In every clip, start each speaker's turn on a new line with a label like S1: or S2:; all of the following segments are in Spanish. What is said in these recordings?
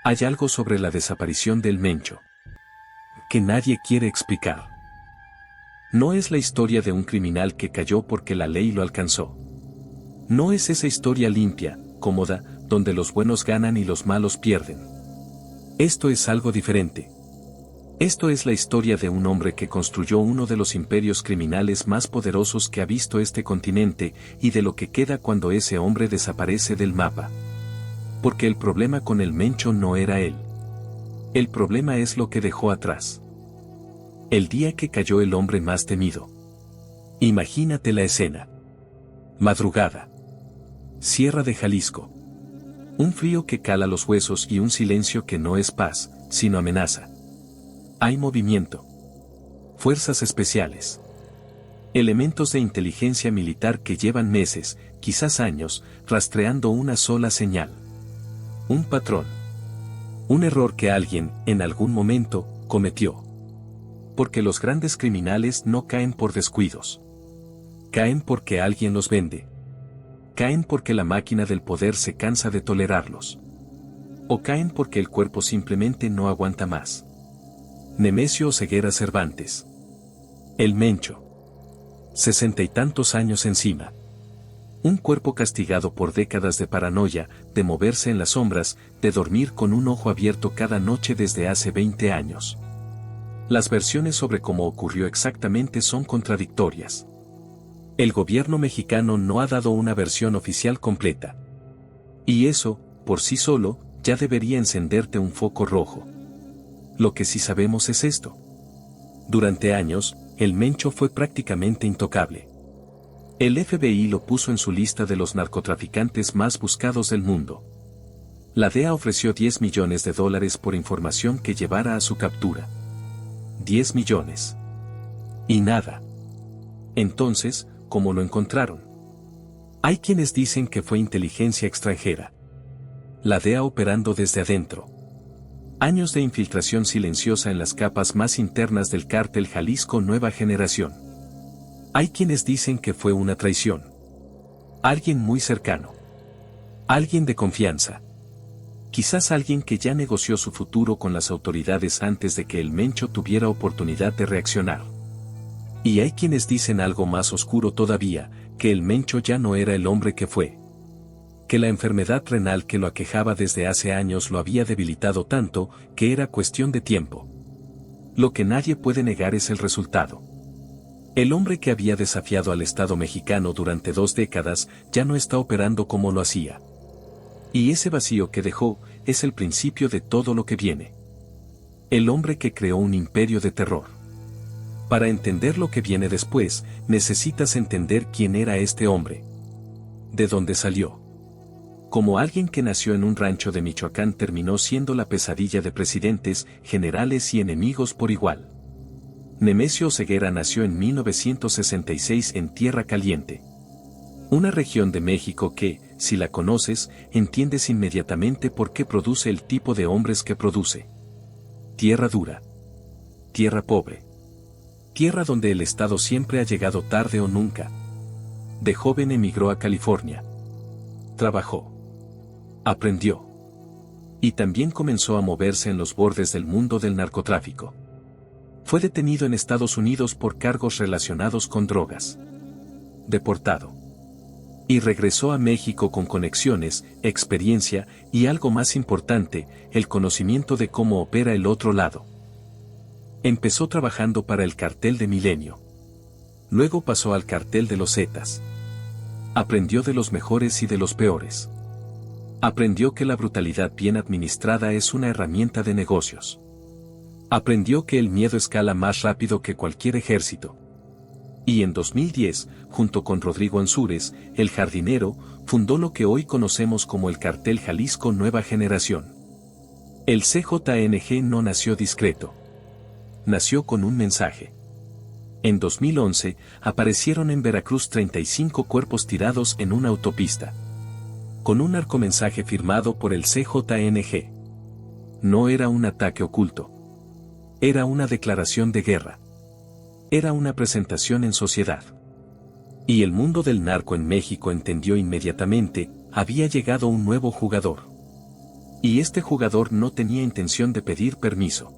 S1: Hay algo sobre la desaparición del Mencho que nadie quiere explicar. No es la historia de un criminal que cayó porque la ley lo alcanzó. No es esa historia limpia, cómoda, donde los buenos ganan y los malos pierden. Esto es algo diferente. Esto es la historia de un hombre que construyó uno de los imperios criminales más poderosos que ha visto este continente y de lo que queda cuando ese hombre desaparece del mapa. Porque el problema con el Mencho no era él. El problema es lo que dejó atrás. El día que cayó el hombre más temido. Imagínate la escena. Madrugada. Sierra de Jalisco. Un frío que cala los huesos y un silencio que no es paz, sino amenaza. Hay movimiento. Fuerzas especiales. Elementos de inteligencia militar que llevan meses, quizás años, rastreando una sola señal. Un patrón. Un error que alguien, en algún momento, cometió. Porque los grandes criminales no caen por descuidos. Caen porque alguien los vende. Caen porque la máquina del poder se cansa de tolerarlos. O caen porque el cuerpo simplemente no aguanta más. Nemesio Oseguera Cervantes. El Mencho. 60 y tantos años encima. Un cuerpo castigado por décadas de paranoia, de moverse en las sombras, de dormir con un ojo abierto cada noche desde hace 20 años. Las versiones sobre cómo ocurrió exactamente son contradictorias. El gobierno mexicano no ha dado una versión oficial completa. Y eso, por sí solo, ya debería encenderte un foco rojo. Lo que sí sabemos es esto. Durante años, el Mencho fue prácticamente intocable. El FBI lo puso en su lista de los narcotraficantes más buscados del mundo. La DEA ofreció $10 millones por información que llevara a su captura. 10 millones. Y nada. Entonces, ¿cómo lo encontraron? Hay quienes dicen que fue inteligencia extranjera. La DEA operando desde adentro. Años de infiltración silenciosa en las capas más internas del cártel Jalisco Nueva Generación. Hay quienes dicen que fue una traición. Alguien muy cercano. Alguien de confianza. Quizás alguien que ya negoció su futuro con las autoridades antes de que el Mencho tuviera oportunidad de reaccionar. Y hay quienes dicen algo más oscuro todavía, que el Mencho ya no era el hombre que fue. Que la enfermedad renal que lo aquejaba desde hace años lo había debilitado tanto, que era cuestión de tiempo. Lo que nadie puede negar es el resultado. El hombre que había desafiado al Estado mexicano durante 2 décadas ya no está operando como lo hacía. Y ese vacío que dejó es el principio de todo lo que viene. El hombre que creó un imperio de terror. Para entender lo que viene después, necesitas entender quién era este hombre. ¿De dónde salió? Como alguien que nació en un rancho de Michoacán terminó siendo la pesadilla de presidentes, generales y enemigos por igual. Nemesio Oseguera nació en 1966 en Tierra Caliente. Una región de México que, si la conoces, entiendes inmediatamente por qué produce el tipo de hombres que produce. Tierra dura. Tierra pobre. Tierra donde el Estado siempre ha llegado tarde o nunca. De joven emigró a California. Trabajó. Aprendió. Y también comenzó a moverse en los bordes del mundo del narcotráfico. Fue detenido en Estados Unidos por cargos relacionados con drogas. Deportado. Y regresó a México con conexiones, experiencia y algo más importante, el conocimiento de cómo opera el otro lado. Empezó trabajando para el cartel de Milenio. Luego pasó al cartel de los Zetas. Aprendió de los mejores y de los peores. Aprendió que la brutalidad bien administrada es una herramienta de negocios. Aprendió que el miedo escala más rápido que cualquier ejército. Y en 2010, junto con Rodrigo Ansúrez, el jardinero, fundó lo que hoy conocemos como el Cartel Jalisco Nueva Generación. El CJNG no nació discreto. Nació con un mensaje. En 2011, aparecieron en Veracruz 35 cuerpos tirados en una autopista. Con un narcomensaje firmado por el CJNG. No era un ataque oculto. Era una declaración de guerra. Era una presentación en sociedad. Y el mundo del narco en México entendió inmediatamente, había llegado un nuevo jugador. Y este jugador no tenía intención de pedir permiso.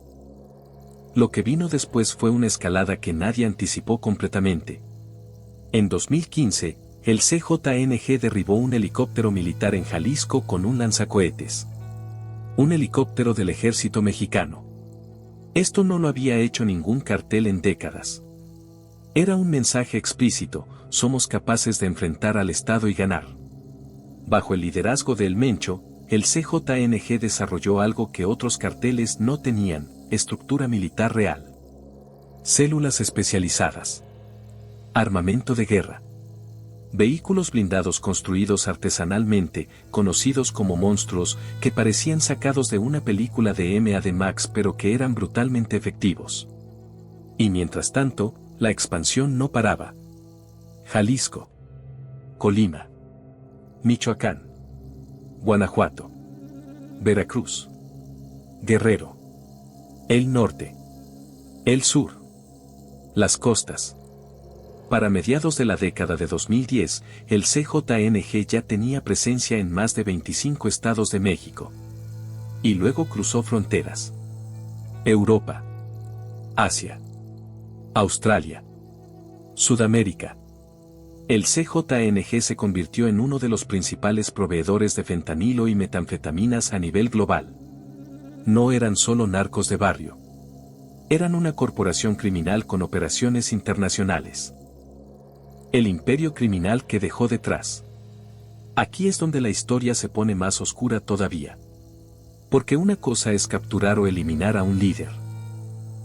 S1: Lo que vino después fue una escalada que nadie anticipó completamente. En 2015, el CJNG derribó un helicóptero militar en Jalisco con un lanzacohetes. Un helicóptero del ejército mexicano. Esto no lo había hecho ningún cartel en décadas. Era un mensaje explícito: somos capaces de enfrentar al Estado y ganar. Bajo el liderazgo de El Mencho, el CJNG desarrolló algo que otros carteles no tenían: estructura militar real. Células especializadas. Armamento de guerra. Vehículos blindados construidos artesanalmente, conocidos como monstruos, que parecían sacados de una película de M.A.D. Max pero que eran brutalmente efectivos. Y mientras tanto, la expansión no paraba. Jalisco. Colima. Michoacán. Guanajuato. Veracruz. Guerrero. El norte. El sur. Las costas. Para mediados de la década de 2010, el CJNG ya tenía presencia en más de 25 estados de México. Y luego cruzó fronteras. Europa. Asia. Australia. Sudamérica. El CJNG se convirtió en uno de los principales proveedores de fentanilo y metanfetaminas a nivel global. No eran solo narcos de barrio. Eran una corporación criminal con operaciones internacionales. El imperio criminal que dejó detrás. Aquí es donde la historia se pone más oscura todavía. Porque una cosa es capturar o eliminar a un líder.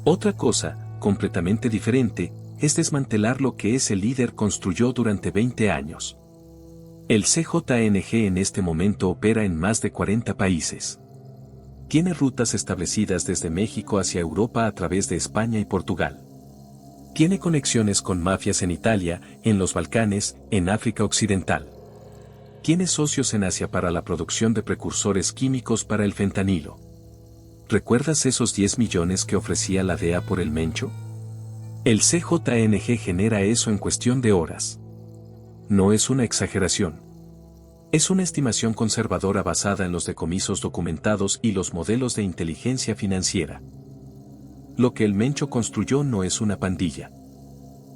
S1: Otra cosa, completamente diferente, es desmantelar lo que ese líder construyó durante 20 años. El CJNG en este momento opera en más de 40 países. Tiene rutas establecidas desde México hacia Europa a través de España y Portugal. Tiene conexiones con mafias en Italia, en los Balcanes, en África Occidental. Tiene socios en Asia para la producción de precursores químicos para el fentanilo. ¿Recuerdas esos 10 millones que ofrecía la DEA por el Mencho? El CJNG genera eso en cuestión de horas. No es una exageración. Es una estimación conservadora basada en los decomisos documentados y los modelos de inteligencia financiera. Lo que el Mencho construyó no es una pandilla.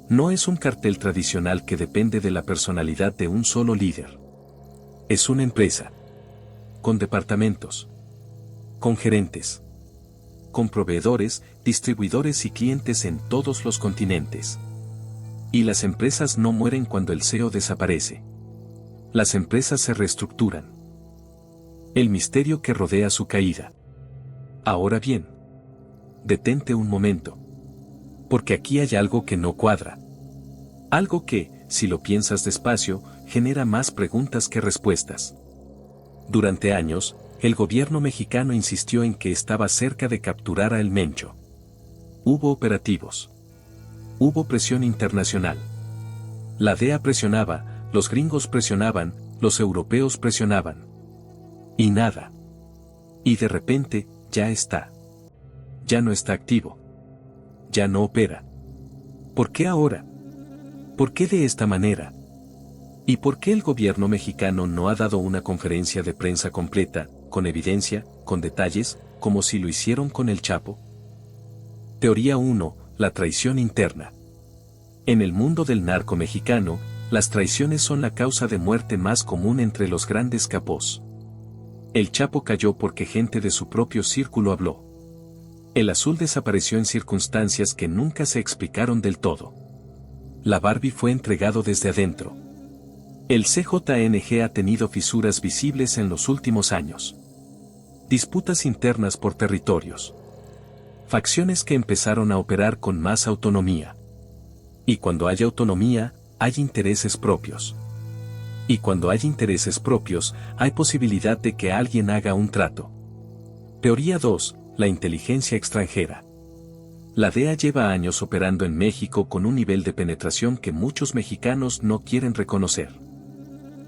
S1: No es un cartel tradicional que depende de la personalidad de un solo líder. Es una empresa. Con departamentos. Con gerentes. Con proveedores, distribuidores y clientes en todos los continentes. Y las empresas no mueren cuando el CEO desaparece. Las empresas se reestructuran. El misterio que rodea su caída. Ahora bien, detente un momento. Porque aquí hay algo que no cuadra. Algo que, si lo piensas despacio, genera más preguntas que respuestas. Durante años, el gobierno mexicano insistió en que estaba cerca de capturar a El Mencho. Hubo operativos. Hubo presión internacional. La DEA presionaba, los gringos presionaban, los europeos presionaban. Y nada. Y de repente, ya está. Ya no está activo. Ya no opera. ¿Por qué ahora? ¿Por qué de esta manera? ¿Y por qué el gobierno mexicano no ha dado una conferencia de prensa completa, con evidencia, con detalles, como si lo hicieron con el Chapo? Teoría 1. La traición interna. En el mundo del narco mexicano, las traiciones son la causa de muerte más común entre los grandes capós. El Chapo cayó porque gente de su propio círculo habló. El Azul desapareció en circunstancias que nunca se explicaron del todo. La Barbie fue entregado desde adentro. El CJNG ha tenido fisuras visibles en los últimos años. Disputas internas por territorios. Facciones que empezaron a operar con más autonomía. Y cuando hay autonomía, hay intereses propios. Y cuando hay intereses propios, hay posibilidad de que alguien haga un trato. Teoría 2. La inteligencia extranjera. La DEA lleva años operando en México con un nivel de penetración que muchos mexicanos no quieren reconocer.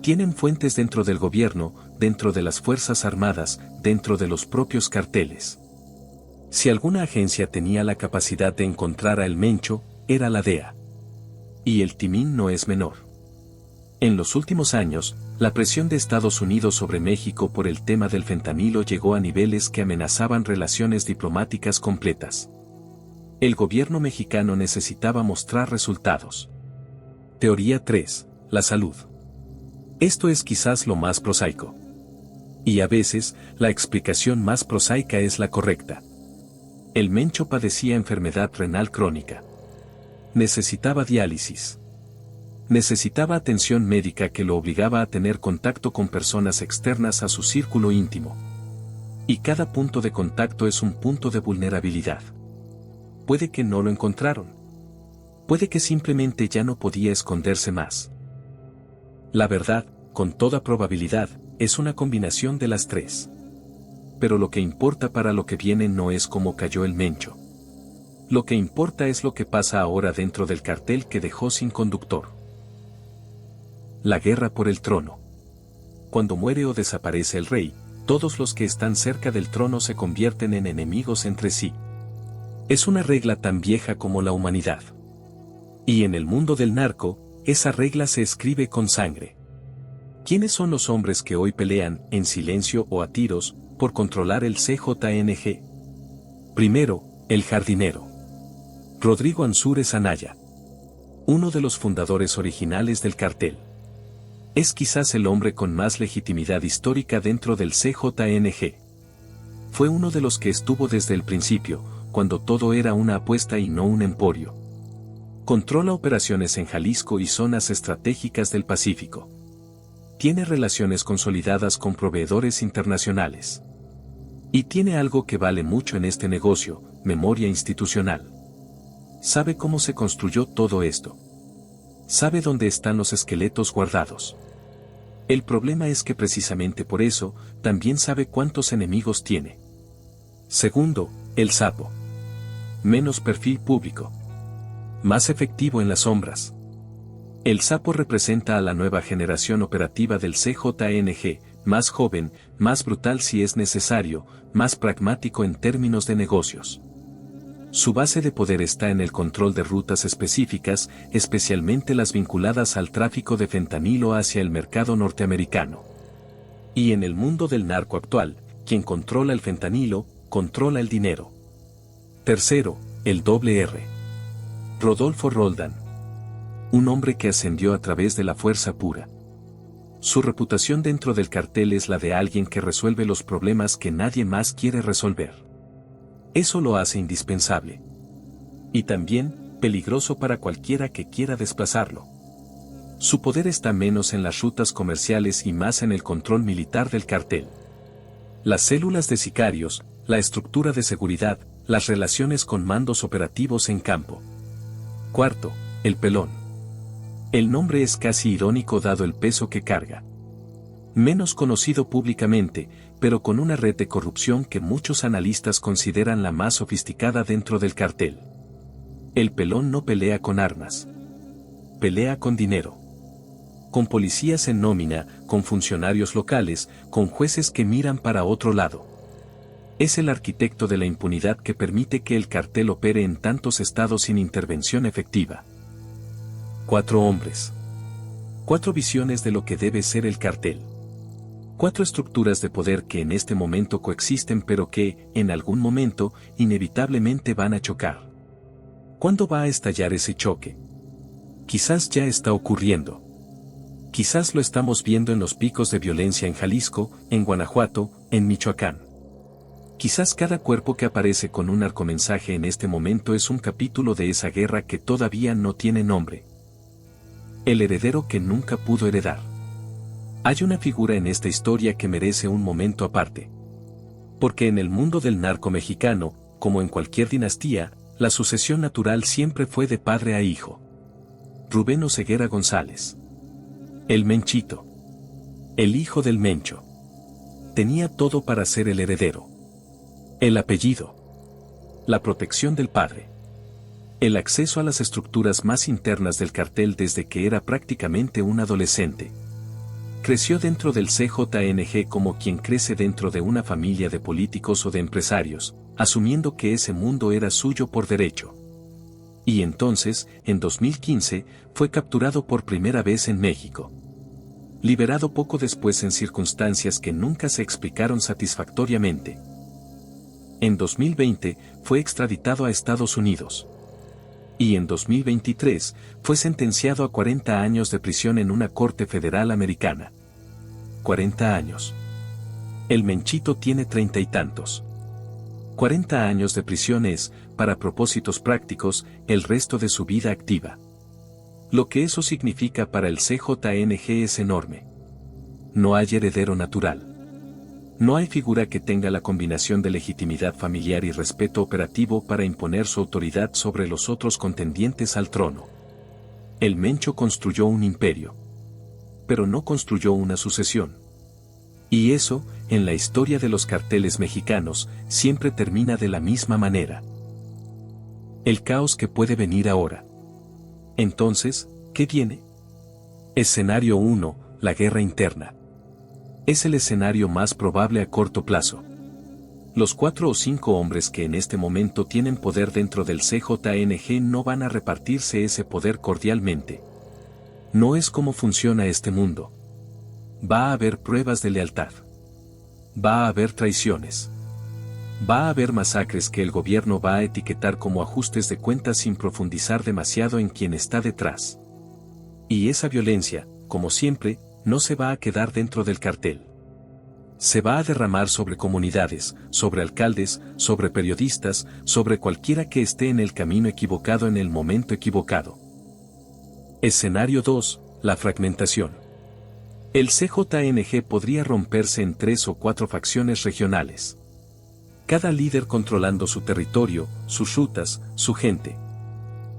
S1: Tienen fuentes dentro del gobierno, dentro de las Fuerzas Armadas, dentro de los propios carteles. Si alguna agencia tenía la capacidad de encontrar a El Mencho, era la DEA. Y el timín no es menor. En los últimos años, la presión de Estados Unidos sobre México por el tema del fentanilo llegó a niveles que amenazaban relaciones diplomáticas completas. El gobierno mexicano necesitaba mostrar resultados. Teoría 3. La salud. Esto es quizás lo más prosaico. Y a veces, la explicación más prosaica es la correcta. El Mencho padecía enfermedad renal crónica. Necesitaba diálisis. Necesitaba atención médica que lo obligaba a tener contacto con personas externas a su círculo íntimo. Y cada punto de contacto es un punto de vulnerabilidad. Puede que no lo encontraron. Puede que simplemente ya no podía esconderse más. La verdad, con toda probabilidad, es una combinación de las tres. Pero lo que importa para lo que viene no es cómo cayó el Mencho. Lo que importa es lo que pasa ahora dentro del cartel que dejó sin conductor. La guerra por el trono. Cuando muere o desaparece el rey, todos los que están cerca del trono se convierten en enemigos entre sí. Es una regla tan vieja como la humanidad. Y en el mundo del narco, esa regla se escribe con sangre. ¿Quiénes son los hombres que hoy pelean, en silencio o a tiros, por controlar el CJNG? Primero, el jardinero. Rodrigo Ansúrez Anaya. Uno de los fundadores originales del cartel. Es quizás el hombre con más legitimidad histórica dentro del CJNG. Fue uno de los que estuvo desde el principio, cuando todo era una apuesta y no un emporio. Controla operaciones en Jalisco y zonas estratégicas del Pacífico. Tiene relaciones consolidadas con proveedores internacionales. Y tiene algo que vale mucho en este negocio, memoria institucional. Sabe cómo se construyó todo esto. Sabe dónde están los esqueletos guardados. El problema es que precisamente por eso, también sabe cuántos enemigos tiene. Segundo, el sapo. Menos perfil público. Más efectivo en las sombras. El sapo representa a la nueva generación operativa del CJNG, más joven, más brutal si es necesario, más pragmático en términos de negocios. Su base de poder está en el control de rutas específicas, especialmente las vinculadas al tráfico de fentanilo hacia el mercado norteamericano. Y en el mundo del narco actual, quien controla el fentanilo, controla el dinero. Tercero, el doble R. Rodolfo Roldán. Un hombre que ascendió a través de la fuerza pura. Su reputación dentro del cartel es la de alguien que resuelve los problemas que nadie más quiere resolver. Eso lo hace indispensable. Y también, peligroso para cualquiera que quiera desplazarlo. Su poder está menos en las rutas comerciales y más en el control militar del cartel. Las células de sicarios, la estructura de seguridad, las relaciones con mandos operativos en campo. Cuarto, el pelón. El nombre es casi irónico dado el peso que carga. Menos conocido públicamente, pero con una red de corrupción que muchos analistas consideran la más sofisticada dentro del cartel. El pelón no pelea con armas. Pelea con dinero. Con policías en nómina, con funcionarios locales, con jueces que miran para otro lado. Es el arquitecto de la impunidad que permite que el cartel opere en tantos estados sin intervención efectiva. 4 hombres. 4 visiones de lo que debe ser el cartel. 4 estructuras de poder que en este momento coexisten pero que, en algún momento, inevitablemente van a chocar. ¿Cuándo va a estallar ese choque? Quizás ya está ocurriendo. Quizás lo estamos viendo en los picos de violencia en Jalisco, en Guanajuato, en Michoacán. Quizás cada cuerpo que aparece con un narcomensaje en este momento es un capítulo de esa guerra que todavía no tiene nombre. El heredero que nunca pudo heredar. Hay una figura en esta historia que merece un momento aparte. Porque en el mundo del narco mexicano, como en cualquier dinastía, la sucesión natural siempre fue de padre a hijo. Rubén Oseguera González. El Menchito. El hijo del Mencho. Tenía todo para ser el heredero. El apellido. La protección del padre. El acceso a las estructuras más internas del cartel desde que era prácticamente un adolescente. Creció dentro del CJNG como quien crece dentro de una familia de políticos o de empresarios, asumiendo que ese mundo era suyo por derecho. Y entonces, en 2015, fue capturado por primera vez en México. liberado poco después en circunstancias que nunca se explicaron satisfactoriamente. En 2020 fue extraditado a Estados Unidos. Y en 2023 fue sentenciado a 40 años de prisión en una corte federal americana. 40 años. El Menchito tiene 30 y tantos. 40 años de prisión es, para propósitos prácticos, el resto de su vida activa. Lo que eso significa para el CJNG es enorme. No hay heredero natural. No hay figura que tenga la combinación de legitimidad familiar y respeto operativo para imponer su autoridad sobre los otros contendientes al trono. El Mencho construyó un imperio. Pero no construyó una sucesión. Y eso, en la historia de los carteles mexicanos, siempre termina de la misma manera. El caos que puede venir ahora. Entonces, ¿qué viene? Escenario 1, la guerra interna. Es el escenario más probable a corto plazo. Los 4 o 5 hombres que en este momento tienen poder dentro del CJNG no van a repartirse ese poder cordialmente. No es como funciona este mundo. Va a haber pruebas de lealtad. Va a haber traiciones. Va a haber masacres que el gobierno va a etiquetar como ajustes de cuentas sin profundizar demasiado en quién está detrás. Y esa violencia, como siempre, no se va a quedar dentro del cartel. Se va a derramar sobre comunidades, sobre alcaldes, sobre periodistas, sobre cualquiera que esté en el camino equivocado en el momento equivocado. Escenario 2, la fragmentación. El CJNG podría romperse en 3 o 4 facciones regionales. Cada líder controlando su territorio, sus rutas, su gente.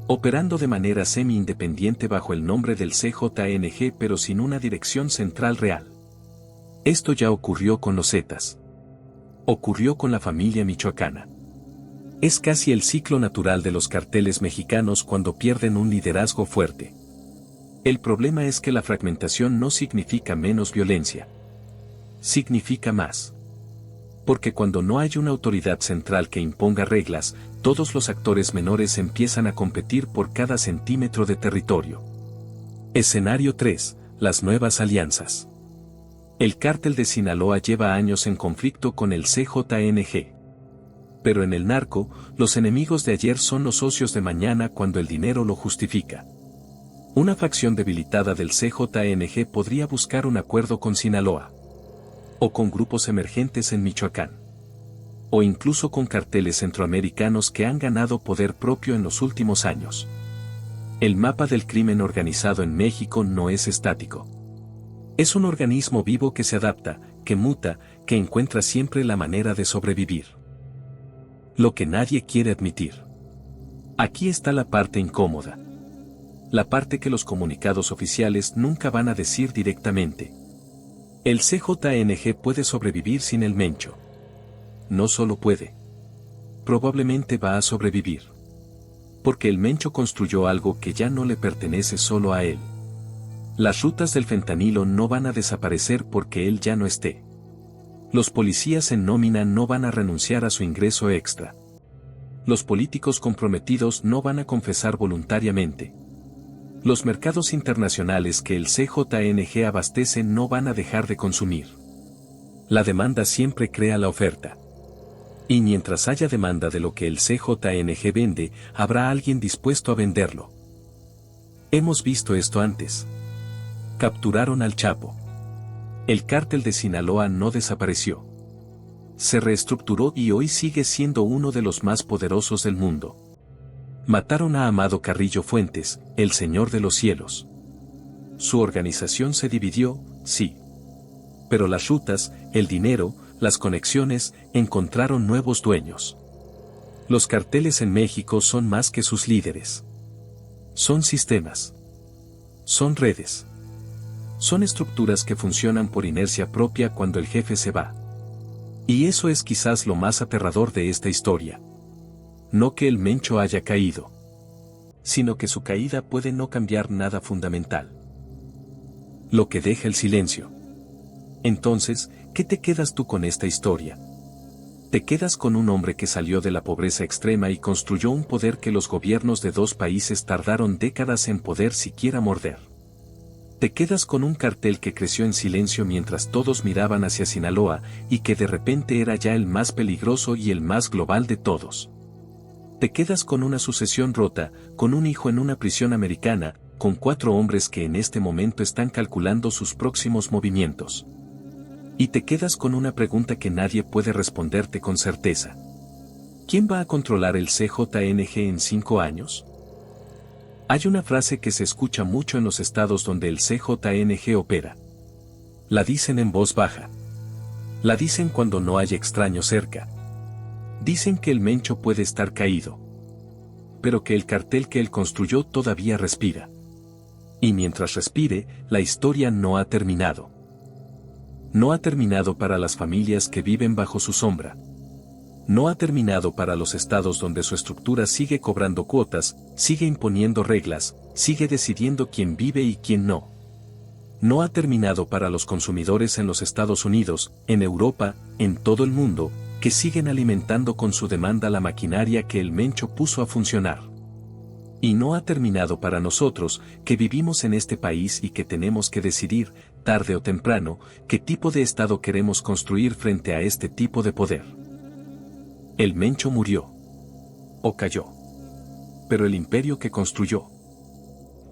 S1: Operando de manera semi-independiente bajo el nombre del CJNG pero sin una dirección central real. Esto ya ocurrió con los Zetas. Ocurrió con la familia michoacana. Es casi el ciclo natural de los carteles mexicanos cuando pierden un liderazgo fuerte. El problema es que la fragmentación no significa menos violencia. Significa más. Porque cuando no hay una autoridad central que imponga reglas, todos los actores menores empiezan a competir por cada centímetro de territorio. Escenario 3, las nuevas alianzas. El cártel de Sinaloa lleva años en conflicto con el CJNG. Pero en el narco, los enemigos de ayer son los socios de mañana cuando el dinero lo justifica. Una facción debilitada del CJNG podría buscar un acuerdo con Sinaloa. O con grupos emergentes en Michoacán. O incluso con carteles centroamericanos que han ganado poder propio en los últimos años. El mapa del crimen organizado en México no es estático. Es un organismo vivo que se adapta, que muta, que encuentra siempre la manera de sobrevivir. Lo que nadie quiere admitir. Aquí está la parte incómoda. La parte que los comunicados oficiales nunca van a decir directamente. El CJNG puede sobrevivir sin el Mencho. No solo puede. Probablemente va a sobrevivir. Porque el Mencho construyó algo que ya no le pertenece solo a él. Las rutas del fentanilo no van a desaparecer porque él ya no esté. Los policías en nómina no van a renunciar a su ingreso extra. Los políticos comprometidos no van a confesar voluntariamente. Los mercados internacionales que el CJNG abastece no van a dejar de consumir. La demanda siempre crea la oferta. Y mientras haya demanda de lo que el CJNG vende, habrá alguien dispuesto a venderlo. Hemos visto esto antes. Capturaron al Chapo. El cártel de Sinaloa no desapareció. Se reestructuró y hoy sigue siendo uno de los más poderosos del mundo. Mataron a Amado Carrillo Fuentes, el Señor de los Cielos. Su organización se dividió, sí. Pero las rutas, el dinero, las conexiones, encontraron nuevos dueños. Los carteles en México son más que sus líderes. Son sistemas. Son redes. Son estructuras que funcionan por inercia propia cuando el jefe se va. Y eso es quizás lo más aterrador de esta historia. No que el Mencho haya caído, sino que su caída puede no cambiar nada fundamental. Lo que deja el silencio. Entonces, ¿qué te quedas tú con esta historia? Te quedas con un hombre que salió de la pobreza extrema y construyó un poder que los gobiernos de 2 países tardaron décadas en poder siquiera morder. Te quedas con un cartel que creció en silencio mientras todos miraban hacia Sinaloa y que de repente era ya el más peligroso y el más global de todos. Te quedas con una sucesión rota, con un hijo en una prisión americana, con 4 hombres que en este momento están calculando sus próximos movimientos. Y te quedas con una pregunta que nadie puede responderte con certeza. ¿Quién va a controlar el CJNG en 5 años? Hay una frase que se escucha mucho en los estados donde el CJNG opera. La dicen en voz baja. La dicen cuando no hay extraño cerca. Dicen que el Mencho puede estar caído. Pero que el cartel que él construyó todavía respira. Y mientras respire, la historia no ha terminado. No ha terminado para las familias que viven bajo su sombra. No ha terminado para los estados donde su estructura sigue cobrando cuotas, sigue imponiendo reglas, sigue decidiendo quién vive y quién no. No ha terminado para los consumidores en los Estados Unidos, en Europa, en todo el mundo, que siguen alimentando con su demanda la maquinaria que el Mencho puso a funcionar. Y no ha terminado para nosotros, que vivimos en este país y que tenemos que decidir, tarde o temprano, qué tipo de Estado queremos construir frente a este tipo de poder. El Mencho murió. O cayó. Pero el imperio que construyó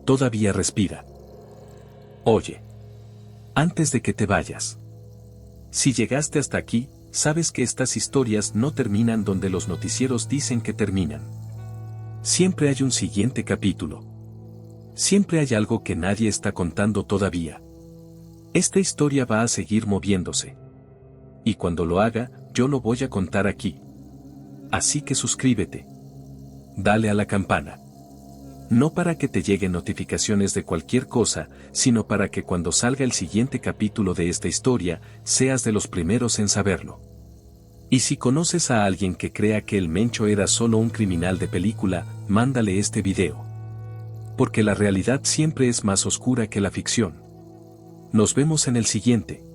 S1: todavía respira. Oye. Antes de que te vayas. Si llegaste hasta aquí, sabes que estas historias no terminan donde los noticieros dicen que terminan. Siempre hay un siguiente capítulo. Siempre hay algo que nadie está contando todavía. Esta historia va a seguir moviéndose. Y cuando lo haga, yo lo voy a contar aquí. Así que suscríbete. Dale a la campana. No para que te lleguen notificaciones de cualquier cosa, sino para que cuando salga el siguiente capítulo de esta historia, seas de los primeros en saberlo. Y si conoces a alguien que crea que el Mencho era solo un criminal de película, mándale este video. Porque la realidad siempre es más oscura que la ficción. Nos vemos en el siguiente.